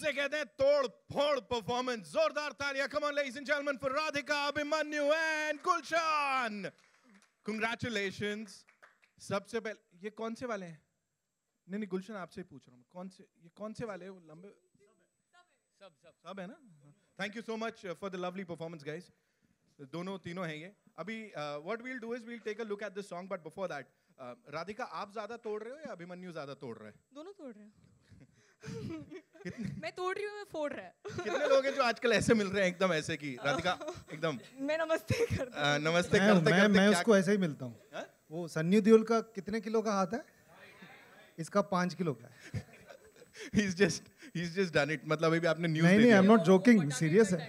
इसे कहते हैं तोड़ फोड़ परफॉर्मेंस. जोरदार तालियां. Come on ladies and gentlemen for Radhika, Abhimanyu and Gulshan. Congratulations. सबसे पहले ये कौन से वाले हैं? नहीं गुलशन आपसे ही पूछ रहा हूँ. ये कौन से वाले हैं? वो लंबे सब है ना. Thank you so much for the lovely performance guys. दोनों तीनों हैं ये. अभी what we'll do is we'll take a look at the song, but before that Radhika आप ज्यादा तोड़ रहे हो या अभिमन्यु ज्यादा तोड़ रहे हैं? दोनों तोड़ रहे हैं. मैं तोड़ रही हूँ, मैं फोड़ रहा है. कितने लोग हैं जो आजकल ऐसे मिल रहे हैं एकदम ऐसे की राधिका एकदम मैं नमस्ते करते मैं उसको ऐसे ही मिलता हूँ. वो सन्नी देओल का कितने किलो का हाथ है? इसका 5 किलो का है. He's just done it. मतलब अभी आपने न्यूज़ नहीं I'm not joking, सीरियस है.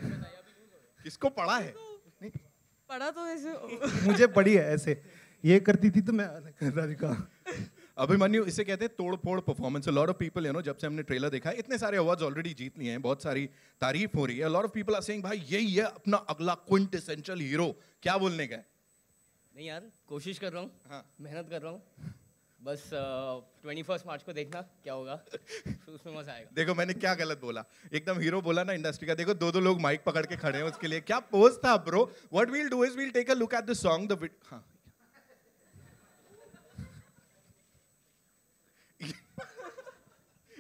किसको पढ़ा है? पढ़ा तो ऐसे मुझे पढ़ी है ऐसे. ये करती थी तो मैं राधिका. अभिमन्यु इसे कहते हैं तोड़ फोड़ performance. A lot of people जब से हमने ट्रेलर देखा है इतने सारे अवार्ड्स ऑलरेडी जीत लिए हैं, बहुत सारी तारीफ हो रही है. A lot of people are saying भाई यही है अपना अगला क्विंटेसेंशियल हीरो. क्या बोलने का है? नहीं यार कोशिश कर रहा हूँ. हाँ. मेहनत कर रहा हूँ. बस 21 मार्च को देखना क्या होगा. उसमें मजा आएगा. देखो मैंने क्या गलत बोला. एकदम हीरो बोला ना इंडस्ट्री का. देखो दो लोग माइक पकड़ के खड़े हैं उसके लिए. क्या पोज था bro. What we'll do is we'll take a look at the song. हाँ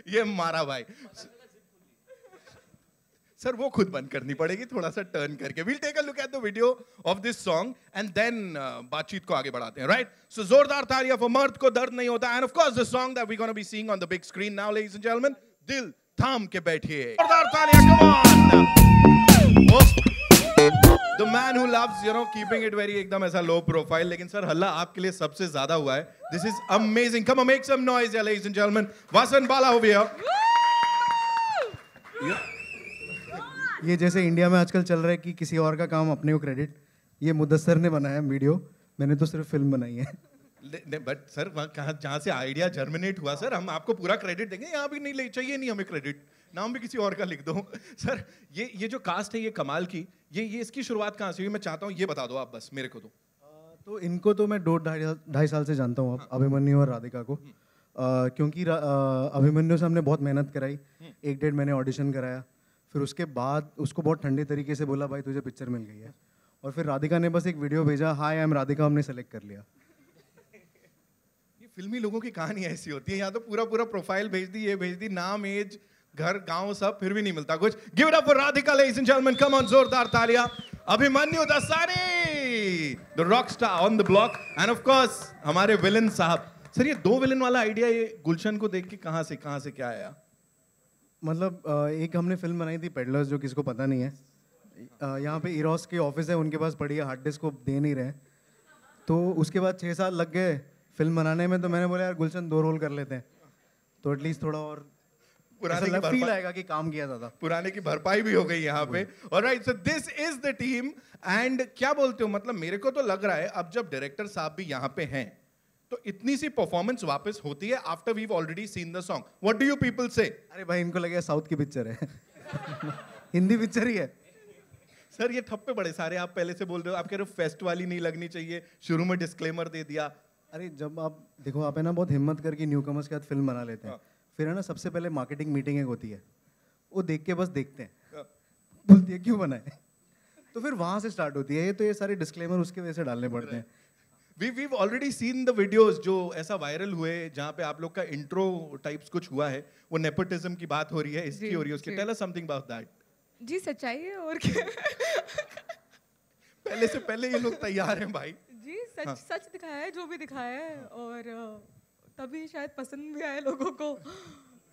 ये मारा भाई. सर वो खुद बंद करनी पड़ेगी थोड़ा सा टर्न करके. We'll take a look at the video of this song and then बातचीत को आगे बढ़ाते हैं. राइट. सो जोरदार तालियां for Mard Ko Dard Nahi Hota. End of course the song that we gonna be seeing on the big screen now ladies and gentleman. दिल थाम के बैठिए. जोरदार तालियां. Come on. The man who loves keeping it very एकदम ऐसा low profile. लेकिन सर हल्ला आपके लिए सबसे ज्यादा हुआ है. This is amazing. Come on, make some noise, ladies and gentlemen. Vasan Bala over here. ये जैसे इंडिया में आजकल चल रहा है कि किसी और का काम अपने को क्रेडिट. ये मुदस्सर ने बनाया वीडियो, मैंने तो सिर्फ फिल्म बनाई है. बट सर कहाँ जहाँ से आइडिया जर्मिनेट हुआ सर हम आपको पूरा क्रेडिट देंगे. यहाँ भी नहीं चाहिए नहीं हमें क्रेडिट. नाम भी किसी और का लिख दो. सर ये जो कास्ट है ये कमाल की. ये इसकी शुरुआत कहाँ से हुई मैं चाहता हूँ ये बता दो आप बस मेरे को. तो इनको तो मैं 2-2.5 साल से जानता हूँ. अभिमन्यु और राधिका को क्योंकि अभिमन्यु से हमने बहुत मेहनत कराई. 1-1.5 महीने ऑडिशन कराया. फिर उसके बाद उसको बहुत ठंडे तरीके से बोला भाई तुझे पिक्चर मिल गई है. और फिर राधिका ने बस एक वीडियो भेजा, हाय आई एम राधिका, हमने सेलेक्ट कर लिया. ये फिल्मी लोगों की कहानी ऐसी होती है. यहाँ तो पूरा प्रोफाइल भेज दी, ये भेज दी, नाम एज घर गांव सब, फिर भी नहीं मिलता कुछ. Give it up for Radhika ladies and gentleman. Come on जोरदार तालियां. Abhimanyu Dasani the rock star on the block end of course हमारे विलन साहब. सर ये 2 विलन वाला आइडिया ये गुलशन को देख के कहां से क्या आया? मतलब एक हमने फिल्म बनाई थी पेडलर्स, जो किसी को पता नहीं है. यहाँ पे इरोस के ऑफिस है, उनके पास पड़ी है, हार्ड डिस्क को दे नहीं रहे. तो उसके बाद 6 साल लग गए फिल्म बनाने में. तो मैंने बोला यार गुलशन 2 रोल कर लेते हैं तो एटलीस्ट थोड़ा और पुराने की फील आएगा कि काम किया था. पुराने की भरपाई भी हो गई यहाँ पे. Alright, so this is the team. And क्या बोलते हो, मतलब मेरे को तो लग रहा है अब जब डायरेक्टर साहब भी यहाँ पे हैं तो इतनी सी परफॉर्मेंस वापस होती है after we already seen the song. What do you people say? अरे भाई इनको लगे साउथ की पिक्चर है. हिंदी पिक्चर ही है. सर ये ठप्पे बड़े सारे आप पहले से बोल रहे हो. आप कह रहे हो फेस्ट वाली नहीं लगनी चाहिए, शुरू में डिस्क्लेमर दे दिया. अरे जब आप देखो आप है ना बहुत हिम्मत करके न्यू कमर्स के साथ फिल्म बना लेते हैं. फिर है ना सबसे पहले मार्केटिंग मीटिंग एक होती है, वो देख के बस देखते हैं, बोलती है क्यों बनाए. तो फिर वहां से स्टार्ट होती है. ये तो ये सारे डिस्क्लेमर उसके वजह से डालने पड़ते हैं. We've already seen the videos जो ऐसा वायरल हुए जहाँ पे आप लोग का इंट्रो टाइप्स कुछ हुआ है. वो नेपोटिज्म की बात हो रही है, इसकी हो रही है, उसकी. Tell us something about that. जी सच्चाई है और क्या. पहले से पहले ये लोग तैयार हैं भाई. जी सच दिखाया है जो भी दिखाया है. और तभी शायद पसंद भी आए लोगों को.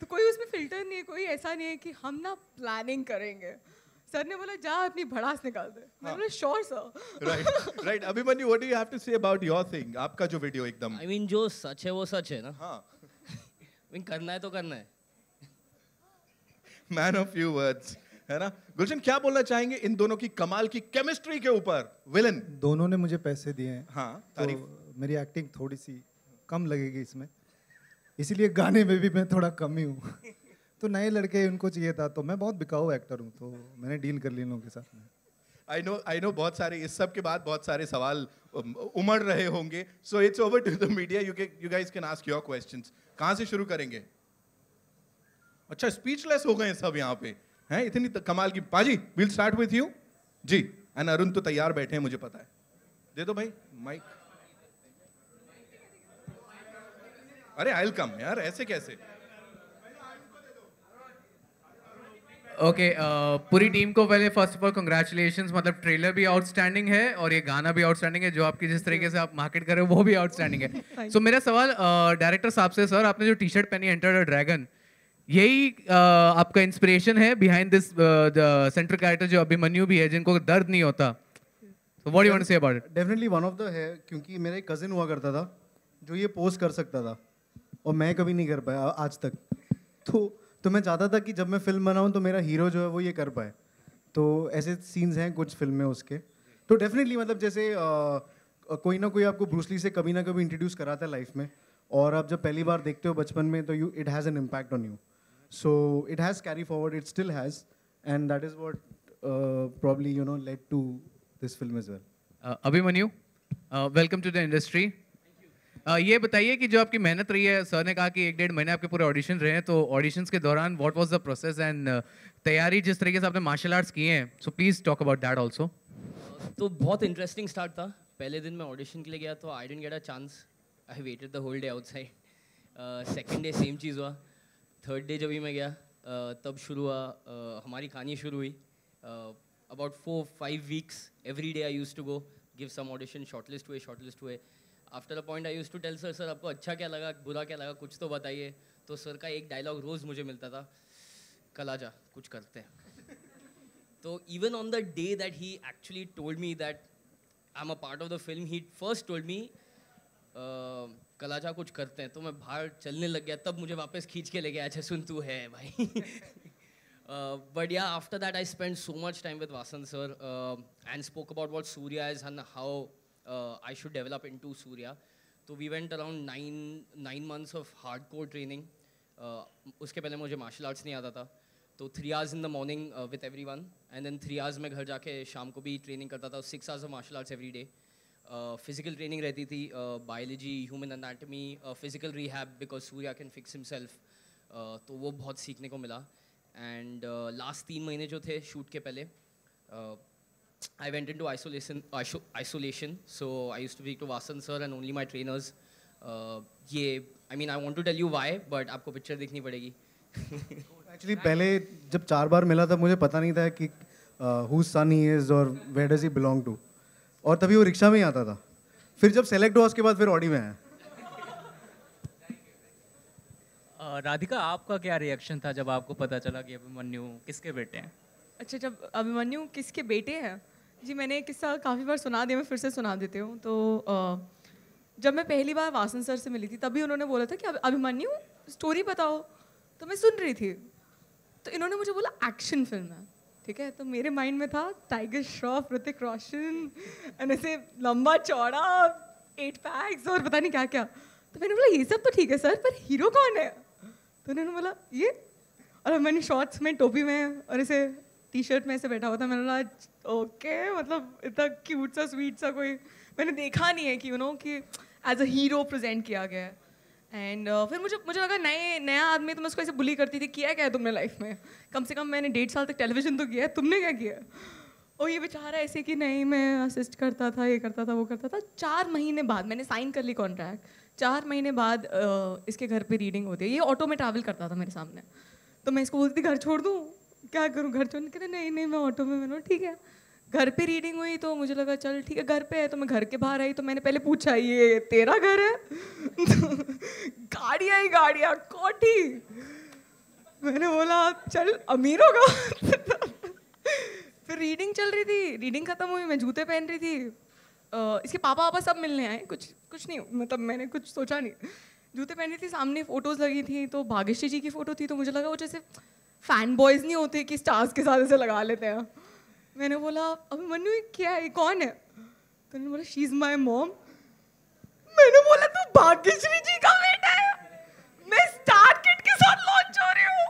तो कोई उसमें फिल्टर नहीं है, कोई ऐसा नहीं है कि हम ना प्लानिंग करेंगे. सर ने बोला जा अपनी भड़ास निकाल दे. मैंने बोला sure sir. Right. Abhimanyu what do you have to say about your thing? आपका जो वीडियो एकदम आई मीन जो सच है वो सच है ना. हाँ. करना है तो करना है. मैन ऑफ फ्यू वर्ड्स है ना. गुलशन क्या बोलना चाहेंगे इन दोनों की कमाल की केमिस्ट्री के ऊपर? विलन दोनों ने मुझे पैसे दिए हैं. हाँ तारीफ. तो मेरी एक्टिंग थोड़ी सी कम लगेगी इसमें, इसलिए गाने में भी मैं थोड़ा कम ही हूँ. तो नए लड़के उनको चाहिए था, तो मैं बहुत बिकाऊ एक्टर हूँ, तो मैंने डील कर ली इन लोगों के साथ में. आई नो बहुत सारे इस सब के बाद बहुत सारे सवाल उमड़ रहे होंगे. So it's over to the media. You guys can ask your questions. कहाँ से शुरू करेंगे? अच्छा स्पीचलेस हो गए सब यहाँ पे हैं, इतनी कमाल की। Paaji will start with you ji. And Arun तो तैयार बैठे हैं, मुझे पता है। दे दो भाई माइक। अरे आई विल कम यार, ऐसे कैसे? ओके पूरी टीम को पहले फर्स्ट ऑफ ऑल कंग्रेचुलेशंस, मतलब ट्रेलर भी आउटस्टैंडिंग है और ये गाना भी आउटस्टैंडिंग है, जो आपकी जिस तरीके से आप मार्केट कर रहे हो वो भी आउटस्टैंडिंग है। सो मेरा सवाल डायरेक्टर साहब से, सर आपने जो टी शर्ट पहनी एंटर द ड्रैगन, यही आपका इंस्पिरेशन है बिहाइंड दिस सेंट्रल कैरेक्टर जो अभिमन्यु भी है, जिनको दर्द नहीं होता? So what do you want to say about it? Definitely one of the है, क्योंकि मेरा एक कजिन हुआ करता था जो ये पोज कर सकता था और मैं कभी नहीं कर पाया आज तक। तो मैं चाहता था कि जब मैं फिल्म बनाऊं तो मेरा हीरो जो है वो ये कर पाए। तो ऐसे सीन्स हैं कुछ फिल्म में उसके। तो डेफिनेटली मतलब जैसे कोई ना कोई आपको ब्रूस ली से कभी ना कभी इंट्रोड्यूस कराता है लाइफ में, और आप जब पहली बार देखते हो बचपन में तो you it has an impact on you. So it has carry forward, it still has, and that is what probably led to this film as well. Abhimanyu, welcome to the industry. ये बताइए कि जो आपकी मेहनत रही है, सर ने कहा कि 1-1.5 महीने आपके पूरे ऑडिशन रहे हैं, तो ऑडिशंस के दौरान what was the process and तैयारी जिस तरीके से आपने मार्शल आर्ट्स किए हैं, so please talk about that also. तो बहुत इंटरेस्टिंग स्टार्ट था। पहले दिन मैं ऑडिशन के लिए गया तो I didn't get a chance, I waited the whole day outside. Second day same चीज़ हुआ। थर्ड डे जब भी मैं गया तब शुरू हुआ, हमारी कहानी शुरू हुई। About 4-5 weeks every day I used to go give some audition, shortlist हुए। After a point I used to tell sir आपको अच्छा क्या लगा, बुरा क्या लगा, कुछ तो बताइए। तो सर का एक डायलॉग रोज़ मुझे मिलता था, कल आ जा कुछ करते हैं। तो even on the day that he actually told me that I am a part of the film, he first told me कल आ जा कुछ करते हैं। तो मैं बाहर चलने लग गया, तब मुझे वापस खींच के ले गया, अच्छा सुन तू है भाई। But yeah, after that I spent so much time with Vasan sir and spoke about what Surya is and how I should develop into Surya. So we went around 9 months of hardcore training. उसके पहले मुझे martial arts नहीं आता था, तो 3 hours in the morning with everyone and then 3 hours मैं घर जाके शाम को भी training करता था, 6 hours of martial arts every day. Physical training रहती थी, biology, human anatomy, physical rehab because Surya can fix himself. तो वो बहुत सीखने को मिला। एंड लास्ट 3 महीने जो थे शूट के पहले, I went into isolation. So I used to speak to Vasan sir and only my trainers. Yeah I mean I want to tell you why, but आपको पिक्चर देखनी पड़ेगी। एक्चुअली पहले जब 4 बार मिला तब मुझे पता नहीं था कि हु सन ही इज और where does he belong to, और तभी वो रिक्शा में ही आता था। फिर जब सेलेक्ट हुआ उसके बाद फिर ऑडी में आया। राधिका, आपका क्या रिएक्शन था जब आपको पता चला कि अभिमन्यु किसके बेटे हैं? अच्छा, जब अभिमन्यु किसके बेटे हैं, जी मैंने किस्सा काफ़ी बार सुना दिया, मैं फिर से सुना देती हूँ। तो जब मैं पहली बार वासन सर से मिली थी तभी उन्होंने बोला था कि अभिमन्यु स्टोरी बताओ, तो मैं सुन रही थी। तो इन्होंने मुझे बोला एक्शन फिल्म है, ठीक है। तो मेरे माइंड में था टाइगर श्रॉफ, ऋतिक रोशन, ऐसे लंबा चौड़ा 8 पैक्स और पता नहीं क्या क्या। तो मैंने बोला ये सब तो ठीक है सर, पर हीरो कौन है? तो उन्होंने बोला ये, और मैंने शॉर्ट्स में, टोपी में और ऐसे टी शर्ट में ऐसे बैठा हुआ था। मैंने बोला ओके, मतलब इतना क्यूट सा स्वीट सा कोई मैंने देखा नहीं है कि कि एज अ हीरो प्रेजेंट किया गया है। एंड फिर मुझे लगा नया आदमी, तो मैं उसको ऐसे बुली करती थी, किया क्या है तुमने लाइफ में? कम से कम मैंने 1.5 साल तक टेलीविजन तो किया है, तुमने क्या किया? और ये बेचारा ऐसे कि नहीं मैं असिस्ट करता था, ये करता था, वो करता था। 4 महीने बाद मैंने साइन कर ली कॉन्ट्रैक्ट। 4 महीने बाद इसके घर पे रीडिंग होती है। ये ऑटो में ट्रैवल करता था मेरे सामने, तो मैं इसको बोलती थी घर छोड़ दूँ, क्या करूँ घर छोड़ने के लिए? नहीं मैं ऑटो में। मैंने ठीक है। घर पे रीडिंग हुई तो मुझे लगा चल ठीक है घर पे है, तो मैं घर के बाहर आई तो मैंने पहले पूछा ये तेरा घर है? गाड़ियाँ कोठी। मैंने बोला चल अमीर होगा। फिर रीडिंग चल रही थी, रीडिंग खत्म हुई, मैं जूते पहन रही थी। इसके पापा सब मिलने आए, कुछ नहीं, मतलब मैंने कुछ सोचा नहीं। जूते पहन रही थी, सामने फोटोज़ लगी थी, तो भाग्यश्री जी की फ़ोटो थी, तो मुझे लगा वो जैसे फैन बॉयज़ नहीं होते कि स्टार्स के साथ ऐसे लगा लेते हैं। मैंने बोला अभिमन्यु क्या है, कौन है? तो उन्होंने बोला शी इज़ माई मॉम। मैंने बोला तू भाग्यश्री जी का बेटा है, मैं स्टार किड के साथ लॉन्च हो रही हूँ।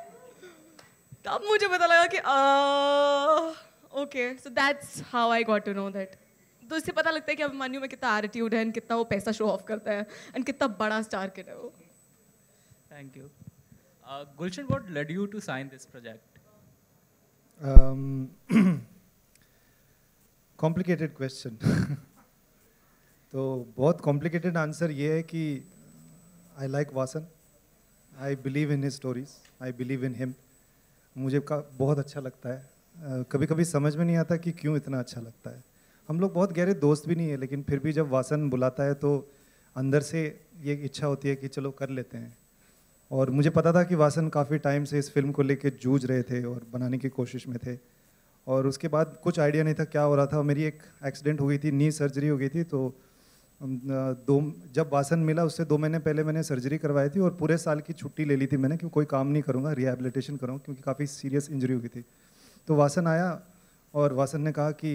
तब मुझे पता लगा कि okay, so that's how I got to know that. तो इससे पता लगता है कि अभिमन्यु में कितना एटीट्यूड है, कितना वो पैसा शो ऑफ करता है, एंड कितना बड़ा स्टार किड है वो। Thank you. Gulshan, what led you to sign this project? Complicated question तो बहुत कॉम्प्लिकेटेड आंसर ये है कि I like Vasan, I believe in his stories, I believe in him. मुझे बहुत अच्छा लगता है. कभी कभी समझ में नहीं आता कि क्यों इतना अच्छा लगता है. हम लोग बहुत गहरे दोस्त भी नहीं है, लेकिन फिर भी जब वासन बुलाता है तो अंदर से ये इच्छा होती है कि चलो कर लेते हैं. और मुझे पता था कि वासन काफ़ी टाइम से इस फिल्म को लेके जूझ रहे थे और बनाने की कोशिश में थे. और उसके बाद कुछ आइडिया नहीं था क्या हो रहा था. मेरी एक एक्सीडेंट हो गई थी, नी सर्जरी हो गई थी. तो जब वासन मिला उससे 2 महीने पहले मैंने सर्जरी करवाई थी और पूरे साल की छुट्टी ले ली थी मैंने कि कोई काम नहीं करूँगा, रिहैबिलिटेशन करूँगा, क्योंकि काफ़ी सीरियस इंजरी हो गई थी. तो वासन आया और वासन ने कहा कि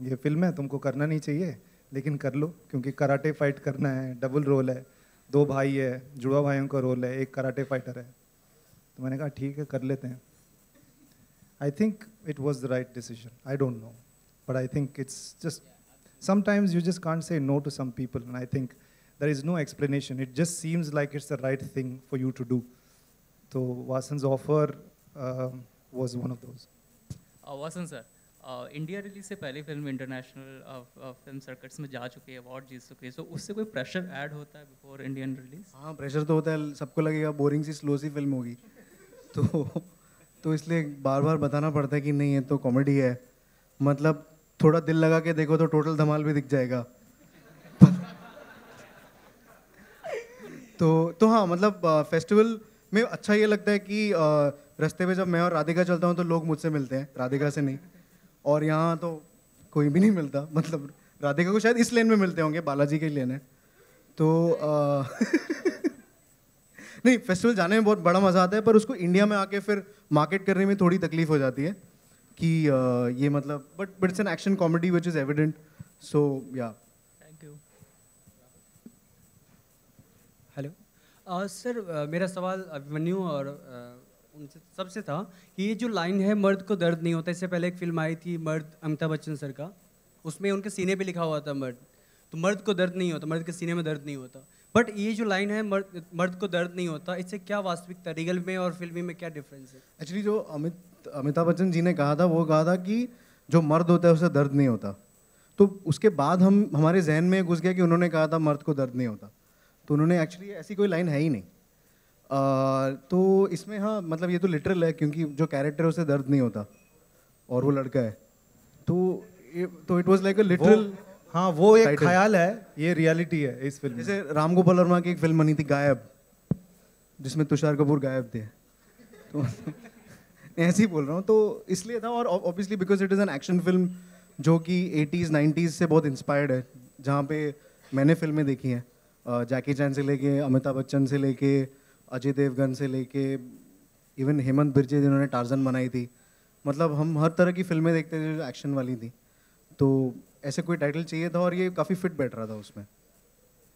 ये फिल्म है, तुमको करना नहीं चाहिए लेकिन कर लो, क्योंकि कराटे फाइट करना है, डबल रोल है, 2 भाई है, जुड़वा भाइयों का रोल है, एक कराटे फाइटर है. तो मैंने कहा ठीक है कर लेते हैं. I think it was the right decision. I don't know, but I think it's just sometimes you just can't say no to some people, and I think there is no explanation. It just seems like it's the right thing for you to do. So Vasan's offer was one of those. Vasan sir, India release से पहले film international film circuits में जा चुकी है, award जीत चुकी है. सो उससे कोई प्रेशर ऐड होता है बिफोर इंडियन रिलीज? हाँ, प्रेशर तो होता है. सबको लगेगा बोरिंग सी स्लो सी फिल्म होगी, तो इसलिए बार बार बताना पड़ता है कि नहीं ये तो कॉमेडी है. मतलब थोड़ा दिल लगा के देखो तो टोटल धमाल भी दिख जाएगा. तो हाँ, मतलब फेस्टिवल में अच्छा ये लगता है कि रास्ते पे जब मैं और राधिका चलता हूँ तो लोग मुझसे मिलते हैं, राधिका से नहीं. और यहाँ तो कोई भी नहीं मिलता. मतलब राधिका को शायद इस लेन में मिलते होंगे, बालाजी के लेन है. तो नहीं, फेस्टिवल जाने में बहुत बड़ा मज़ा आता है, पर उसको इंडिया में आके फिर मार्केट करने में थोड़ी तकलीफ हो जाती है कि ये मतलब but it's an action comedy which is evident. So yeah thank you. Hello sir, मेरा सवाल अभिमन्यु और उनसे सबसे था कि ये जो लाइन है मर्द को दर्द नहीं होता, इससे पहले एक फिल्म आई थी मर्द, अमिताभ बच्चन सर का, उसमें उनके सीने पे लिखा हुआ था मर्द, तो मर्द को दर्द नहीं होता, मर्द के सीने में दर्द नहीं होता. बट ये जो लाइन है मर्द को दर्द नहीं होता, इससे क्या वास्तविकता रियल में और फिल्मी में क्या डिफरेंस है? एक्चुअली जो अमिताभ बच्चन जी ने कहा था वो कहा था कि जो मर्द होता है उसे दर्द नहीं होता. तो उसके बाद हमारे जहन में घुस गया कि उन्होंने कहा था मर्द को दर्द नहीं होता. तो उन्होंने एक्चुअली ऐसी कोई लाइन है ही नहीं. तो इसमें हाँ, मतलब ये तो लिटरल है क्योंकि जो कैरेक्टर है उसे दर्द नहीं होता और वो लड़का है. तो it was like a literal. हाँ, वो एक ख्याल है, ये रियलिटी है इस फिल्म में. जैसे राम गोपाल वर्मा की एक फिल्म बनी थी गायब, जिसमें तुषार कपूर गायब थे. तो ऐसे ही बोल रहा हूँ. तो इसलिए था. और obviously because it is an action film जो कि 80s 90s से बहुत इंस्पायर्ड है, जहाँ पे मैंने फिल्में देखी हैं, जैकी चैन से लेके अमिताभ बच्चन से लेके अजय देवगन से लेके इवन हेमंत बिरजे जिन्होंने टार्जन बनाई थी. मतलब हम हर तरह की फिल्में देखते थे जो एक्शन वाली थी. तो ऐसे कोई टाइटल चाहिए था और ये काफ़ी फिट बैठ रहा था उसमें.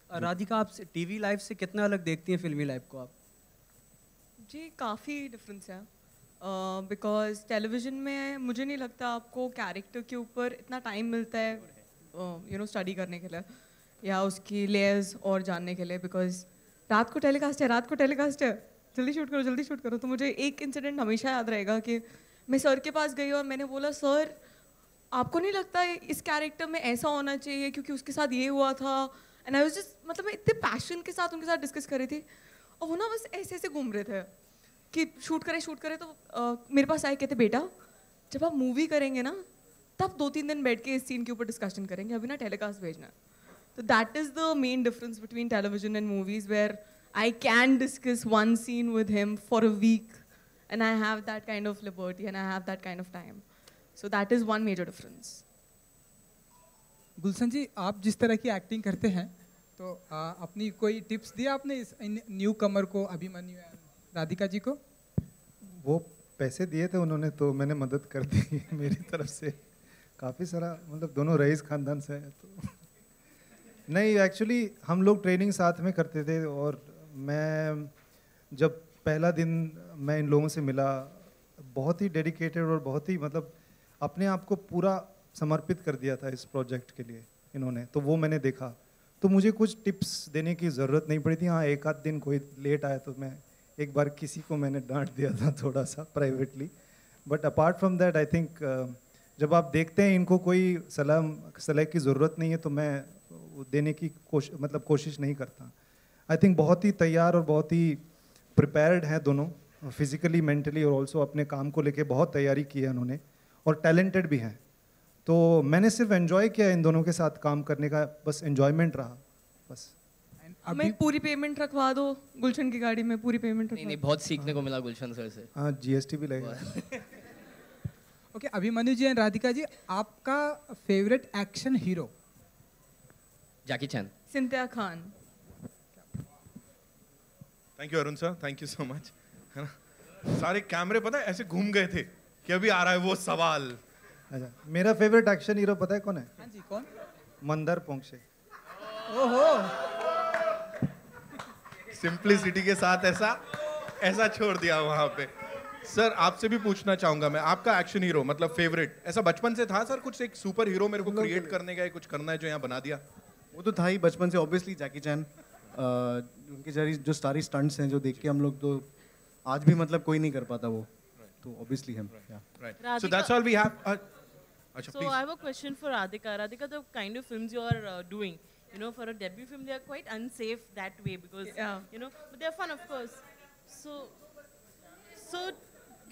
राधिका, आप टीवी लाइफ से कितना अलग देखती हैं फिल्मी लाइफ को आप? जी काफ़ी डिफरेंस है. बिकॉज टेलीविज़न में मुझे नहीं लगता आपको कैरेक्टर के ऊपर इतना टाइम मिलता है स्टडी करने के लिए या उसकी लेयर्स और जानने के लिए. बिकॉज रात को टेलीकास्ट है, जल्दी शूट करो. तो मुझे एक इंसिडेंट हमेशा याद रहेगा कि मैं सर के पास गई और मैंने बोला, सर आपको नहीं लगता इस कैरेक्टर में ऐसा होना चाहिए क्योंकि उसके साथ ये हुआ था. एंड आई वाज जस्ट, मतलब मैं इतने पैशन के साथ उनके साथ डिस्कस कर रही थी और वो ना बस ऐसे घूम रहे थे कि शूट करें. तो मेरे पास आए, कहते बेटा जब आप मूवी करेंगे ना तब 2-3 दिन बैठ के इस सीन के ऊपर डिस्कशन करेंगे, अभी ना टेलीकास्ट भेजना. तो that is the main difference between television and movies, where I can discuss one scene with him for a week and I have that kind of liberty and I have that kind of time. So that is one major difference. Gulshan ji, आप जिस तरह की acting करते हैं तो अपनी कोई tips दिया आपने इस न्यू कमर को, अभिमन्यु राधिका जी को? वो पैसे दिए थे उन्होंने तो मैंने मदद कर दी मेरी तरफ से काफ़ी सारा. मतलब दोनों रईस खानदान से है तो नहीं, एक्चुअली हम लोग ट्रेनिंग साथ में करते थे. और मैं जब पहला दिन मैं इन लोगों से मिला, बहुत ही डेडिकेटेड और बहुत ही मतलब अपने आप को पूरा समर्पित कर दिया था इस प्रोजेक्ट के लिए इन्होंने. तो वो मैंने देखा तो मुझे कुछ टिप्स देने की ज़रूरत नहीं पड़ी थी. हाँ, एक आध दिन कोई लेट आया तो मैं एक बार किसी को मैंने डांट दिया था थोड़ा सा privately, but apart from that I think जब आप देखते हैं इनको कोई सलाह की ज़रूरत नहीं है तो मैं देने की कोशिश नहीं करता। आई थिंक बहुत ही तैयार और बहुत ही प्रिपेयर्ड हैं दोनों, फिजिकली मेंटली, और ऑल्सो अपने काम को लेके बहुत तैयारी की है उन्होंने, और टैलेंटेड भी हैं। तो मैंने सिर्फ एंजॉय किया इन दोनों के साथ काम करने का, बस एंजॉयमेंट रहा बस। मैं पूरी पेमेंट रखवा दो गुलशन की गाड़ी में, पूरी पेमेंट नहीं नहीं, बहुत सीखने को मिला गुलशन सर से। हाँ, GST भी लगेगा। ओके, अभिमन्यु जी एंड राधिका जी, आपका favourite action hero? Jackie Chan. Cynthia Khan. Thank you Arun sir, thank you so much. है ना, सारे कैमरे पता है ऐसे घूम गए थे कि अभी आ रहा है वो सवाल। अच्छा, मेरा फेवरेट एक्शन हीरो पता है कौन है? हाँ जी, कौन? मंदार पोंक्षे। ओहो, सिंप्लिसिटी के साथ ऐसा छोड़ दिया वहां पे। सर आपसे भी पूछना चाहूंगा मैं, आपका एक्शन हीरो मतलब फेवरेट ऐसा बचपन से था सर? कुछ एक सुपर हीरो मेरे को क्रिएट करने का, कुछ करना है जो यहाँ बना दिया? वो तो था ही बचपन से, ऑब्वियसली जैकी चैन। उनकी जो सारी स्टंट्स हैं जो देख के हम लोग तो आज भी मतलब कोई नहीं कर पाता वो, तो ऑब्वियसली हम। Right. So that's all we have. Acha, So please. I have a question for Radhika. Radhika, the kind of films you are doing, you know, for a debut film, they are quite unsafe that way because, you know, but they are fun, of course. So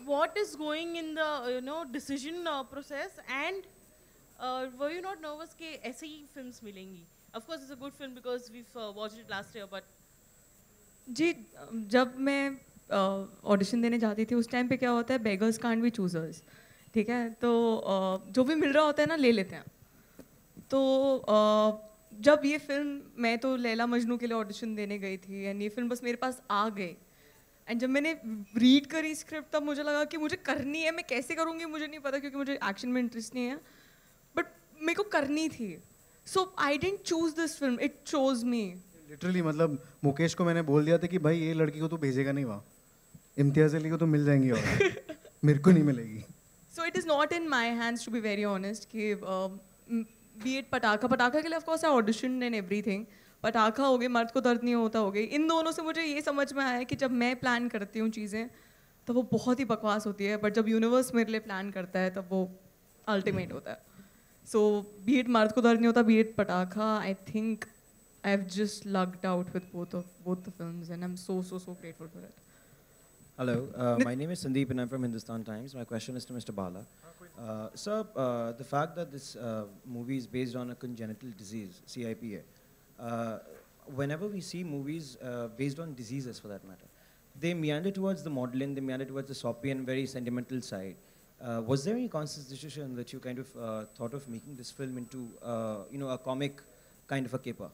what is going in the, you know, decision process, and were you not nervous कि ऐसे ही films मिलेंगी? Of course, it's a good film because we've watched it last year, but जी, जब मैं audition देने जाती थी उस time पे क्या होता है, बेगर्स कांट बी चूजर्स, ठीक है? तो जो भी मिल रहा होता है ना ले लेते हैं। तो जब ये फिल्म, मैं तो लैला मजनू के लिए ऑडिशन देने गई थी एंड ये फिल्म बस मेरे पास आ गई, एंड जब मैंने रीड करी स्क्रिप्ट तब मुझे लगा कि मुझे करनी है। मैं कैसे करूँगी मुझे नहीं पता क्योंकि मुझे एक्शन में इंटरेस्ट नहीं है, बट मेरे को करनी थी। So I didn't choose this film, it chose me. Literally मतलब मुकेश को मैंने बोल दिया था कि भाई ये लड़की को तो भेजेगा नहीं वहाँ, इम्तियाज अली को तो मिल जाएंगी और मेरे को नहीं मिलेगी। So it is not in my hands, to be very honest, कि be it पटाखा के लिए of course I auditioned and everything, पटाखा हो गई, मर्द को दर्द नहीं होता हो गई। इन दोनों से मुझे ये समझ में आया कि जब मैं प्लान करती हूँ चीज़ें तो वो बहुत ही बकवास होती है, बट जब यूनिवर्स मेरे लिए प्लान करता है तब वो अल्टीमेट होता है। So be it मर्द को दर्द नहीं होता, be it पटाखा, I think I've just lucked out with both the films and I'm so grateful for it. Hello, my name is Sandeep and I'm from Hindustan Times. My question is to Mr. Bala. Sir, the fact that this movie is based on a congenital disease, CIPA, whenever we see movies based on diseases for that matter, they meander towards the maudlin, they meander towards the soppy and very sentimental side. Was there any conscious decision that you kind of thought of making this film into, you know, a comic kind of a caper?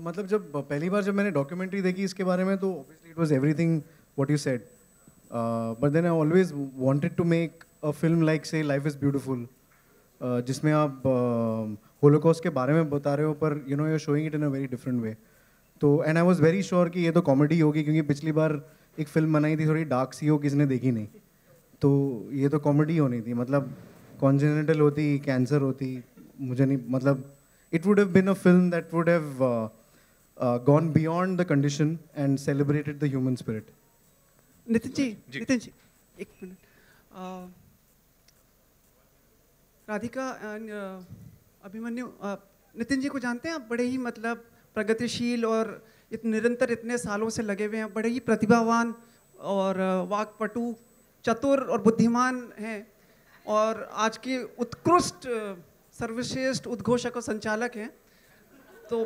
मतलब जब पहली बार जब मैंने documentary देखी इसके बारे में तो obviously it was everything what you said, but then I always wanted to make a film like say Life is Beautiful, जिसमें आप Holocaust के बारे में बता रहे हो पर you know you're showing it in a very different way. तो and I was very sure कि ये तो कॉमेडी होगी क्योंकि पिछली बार एक फिल्म बनाई थी थोड़ी डार्क सी हो, किसी ने देखी नहीं, तो ये तो कॉमेडी होनी थी। मतलब कॉन्जेनिटल होती, कैंसर होती, मुझे नहीं मतलब it would have been a film that would have gone beyond the condition and celebrated the human spirit. Nitin ji एक मिनट। राधिका अभिमन्यु, नितिन जी को जानते हैं आप? बड़े ही मतलब प्रगतिशील और निरंतर इतने सालों से लगे हुए हैं, बड़े ही प्रतिभावान और वाक्पटु, चतुर और बुद्धिमान हैं, और आज के उत्कृष्ट सर्वश्रेष्ठ उद्घोषक और संचालक हैं। तो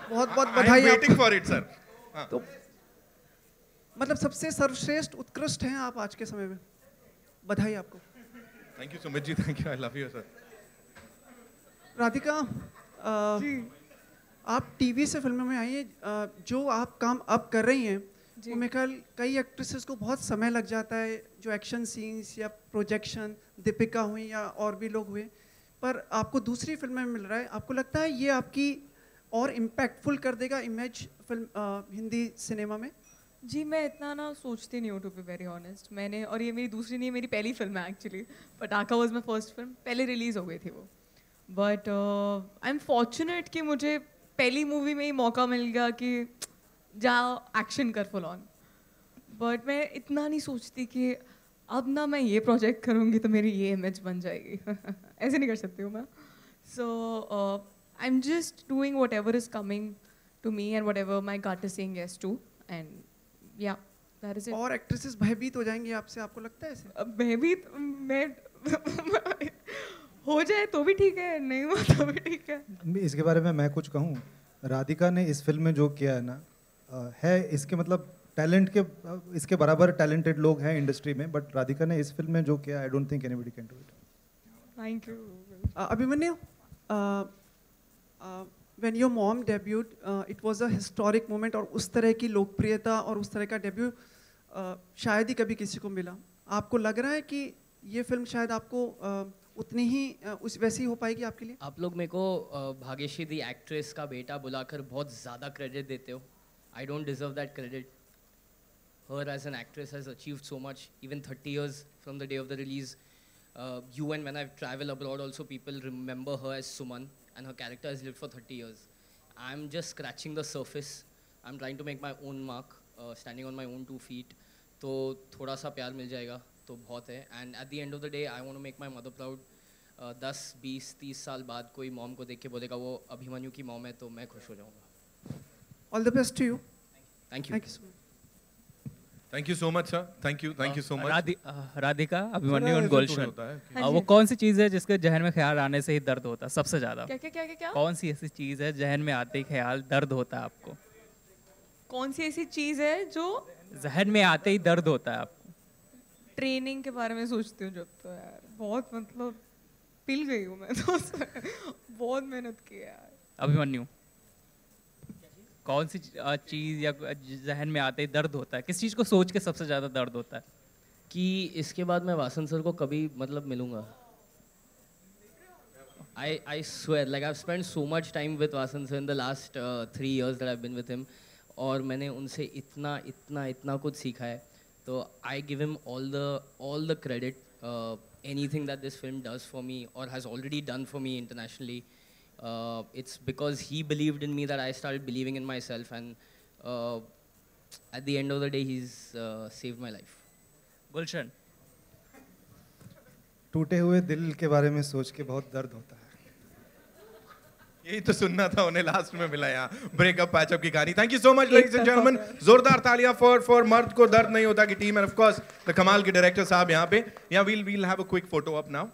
बहुत बहुत बधाई आपको। तो मतलब सबसे सर्वश्रेष्ठ उत्कृष्ट हैं आप आज के समय में, बधाई आपको। Thank you Sumit ji, thank you, I love you sir. Radhika, आप टीवी से फिल्मों में आई हैं, जो आप काम अब कर रही हैं वो मेरे ख्याल कई एक्ट्रेसेस को बहुत समय लग जाता है, जो एक्शन सीन्स या प्रोजेक्शन, दीपिका हुई या और भी लोग हुए, पर आपको दूसरी फिल्म में मिल रहा है। आपको लगता है ये आपकी और इम्पैक्टफुल कर देगा इमेज फिल्म हिंदी सिनेमा में? जी, मैं इतना ना सोचती नहीं हूँ, टू बी वेरी ऑनेस्ट। मैंने, और ये मेरी दूसरी नहीं, मेरी पहली फिल्म है एक्चुअली। पटाखा वाज माय फर्स्ट फिल्म, पहले रिलीज़ हो गई थी वो, बट आई एम फॉर्चुनेट कि मुझे पहली मूवी में ही मौका मिल गया कि जाओ एक्शन कर फुल ऑन। बट मैं इतना नहीं सोचती कि अब ना मैं ये प्रोजेक्ट करूँगी तो मेरी ये इमेज बन जाएगी ऐसे नहीं कर सकती हूँ मैं. So I am just doing whatever is coming to me and whatever my gut is saying yes to and yeah that is it. और एक्ट्रेसेस भयभीत हो जाएंगी आपसे, आपको लगता है ऐसे? भयभीत मैं हो जाए तो भी ठीक है, नहीं हुआ तो भी ठीक है. इसके बारे में मैं कुछ कहूँ, राधिका ने इस फिल्म में जो किया है ना, है इसके मतलब टैलेंट के इसके बराबर टैलेंटेड लोग हैं इंडस्ट्री में, बट राधिका ने इस फिल्म में जो किया, I don't think anybody can do it. Thank you. Abhimanyu, when your mom debuted, it was a historic moment, और उस तरह की लोकप्रियता और उस तरह का डेब्यू शायद ही कभी किसी को मिला. आपको लग रहा है कि ये फिल्म शायद आपको उतनी ही उस वैसी हो पाएगी आपके लिए? आप लोग मेरे को भाग्यश्री दी एक्ट्रेस का बेटा बुलाकर बहुत ज़्यादा क्रेडिट देते हो. I don't deserve that credit. Her as an actress has achieved so much, even 30 years from the day of the release. You and when I've traveled abroad also, people remember her as Suman, and her character has lived for 30 years. I'm just scratching the surface. I'm trying to make my own mark, standing on my own 2 feet. तो थोड़ा सा प्यार मिल जाएगा तो बहुत है. And at the end of the day, I want to make my mother proud. 10, 20, 30 साल बाद कोई मॉम को देख के बोलेगा वो अभिमन्यु की मॉम है, तो मैं खुश हो जाऊँगा. All the best to you. Thank you. Thank you so much. Thank you so much, sir. Thank you so much. Radhika, Abhimanyu और गुलशन, वो कौन सी चीज़ है जिसके जहन में ख्याल आने से ही दर्द होता है सबसे ज़्यादा? क्या? कौन सी ऐसी चीज़ है जहन में आते ही ख्याल दर्द होता है आपको? कौन सी ऐसी चीज़ है जो जहन में आते ही दर्द होता है आपको? ट्रेनिंग के बारे में सोचती हूँ जब, तो यार बहुत मतलब पिल गई हूँ मैं तो बहुत मेहनत की है यार. अभिमन्यु, कौन सी चीज़ या जहन में आते ही दर्द होता है? किस चीज़ को सोच के सबसे ज़्यादा दर्द होता है? कि इसके बाद मैं वासन सर को कभी मतलब मिलूंगा. I swear, like I've spent so much time with Vasan sir in the last 3 years that I've been with him, और मैंने उनसे इतना कुछ सीखा है. तो I give him all the credit. Anything that this film does for me or has already done for me internationally, it's because he believed in me that I started believing in myself, and at the end of the day, he's saved my life. गुलशन, टूटे हुए दिल के बारे में सोच के बहुत दर्द होता है. यही तो सुनना था, उन्हें लास्ट में मिला यहाँ ब्रेकअप पैचअप की कहानी. Thank you so much ladies and gentleman. जोरदार तालियां फॉर मर्द को दर्द नहीं होता की team, end of course the कमाल के डायरेक्टर साहब यहाँ पे. Yeah we'll have a quick photo up now.